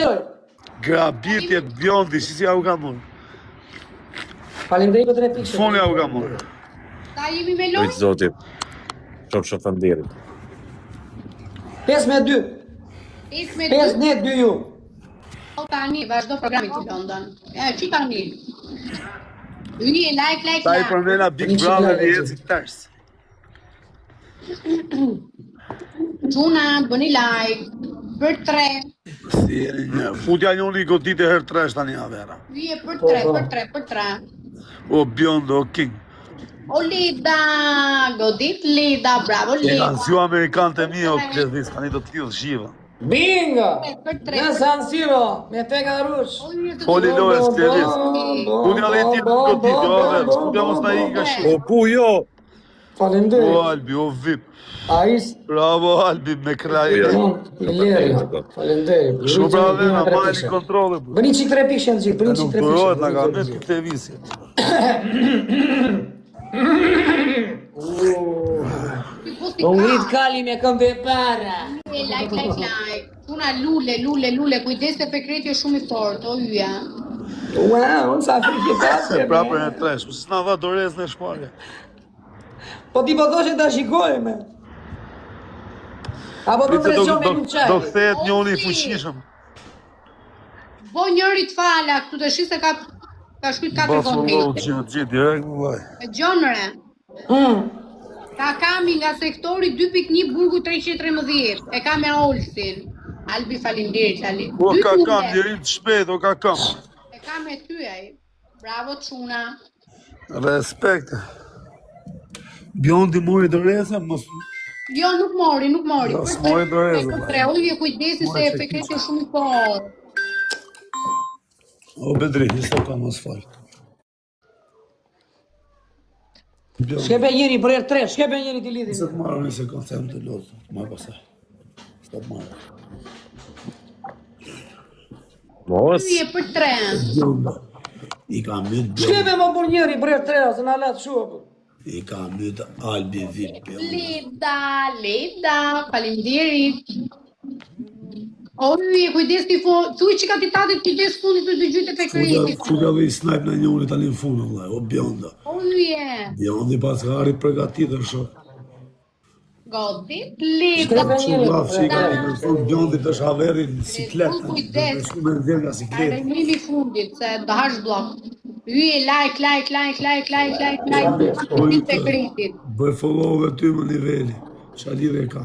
falenderoj. Grabitje bjondi, si au ka mund. Falenderoj për 3 pikë. Foni au ka mund. Ta jemi me Ujtë lojë? zotit. Qofë shëfëndirit. 5-2. 5-2 ju. Tani, vazhdo programin të London. Që tani? Hyje, like. Ta I përmena Big Brother i eci tërës. Quna, bëni like. Për 3. Si jeni një. Futja njoni I godit e herë 3 tani avera. Hyje për 3. O bjondo, o king. O Lida, godit Lida, bravo E Lida. kanë zju Amerikanë të mi o pledhis, tani do t'lidhë shiva. Bingo! Për 3. Në San Siro, me pega rush. Foli lojës pledhis. Unë ja dhe I ti të godit, o averë, s'ku mos na I ka shi. O pu jo! Falenderoj. O Albi, o vip. Ais, Bravo Albi, me kraj. falenderoj. Shumë bravo dhe na majli kontrole. Bëni qik 3 pikë shenë gjithë, bëni qik Nuk 3 përojt nga pikë. me të televizit. U ngrit kali me këmbë e para. Like. Quna lule, kujdes se Fekreti është shumë I fortë, o hyja. Ua, unë sa frikë pasë. Pra për e tresh, ku s'na dha dorez në shpare. Po ti po thoshe ta shikoj me. Apo për presion me një qaj. Do kthehet njoni I fuqishëm. Bo njëri të fala, këtu të shi se ka shkujt 4 Bafullo, vonë. gjithë, direkt më vaj. Gjonëre, ka kami nga sektori 2.1 burgu 313, e ka me Olsin. Albi falinderit, Ali. O ka kam, djerim të shpejt, o ka kam. E ka me ty, ai. Bravo, Quna. Respekt. Bjondi mori doreza, mos... Jo, nuk mori. Jo, s'mori doreza. Për 3, ujë kujdesi se Fekreti është shumë I fortë. O Bedri, histo ka mos fal. Shkepe njëri për erë 3, shkepe njëri t'i lidhin. Se të marrë nëse kanë them të lotë, të marrë pasaj. Së të marrë. Mos. Ujë për 3. I ka mytë bjondi. Shkepe më për njëri për erë 3, ose në alatë shuapë. I ka mytë Albi vip bjondi. Leda, falinderit. O, ujë, kujdes t'i thuj që ka t'i tatit kujdes fundit të dëgjyt e Fekreti. Fuga dhe I snipe në njëri tani në funë, vëllaj, o bjonda. O, ujë. Bjondi pas ka arrit përgatitur shok. Godit, Leda. Bjondi të shaveri në siklet. Kujdes. Shumë në vjen nga siklet. Trajnimi fundit, se do hash blok. Hyje, like. Fekreti. Bëj follow dhe ty më niveli. Qa lidhe ka.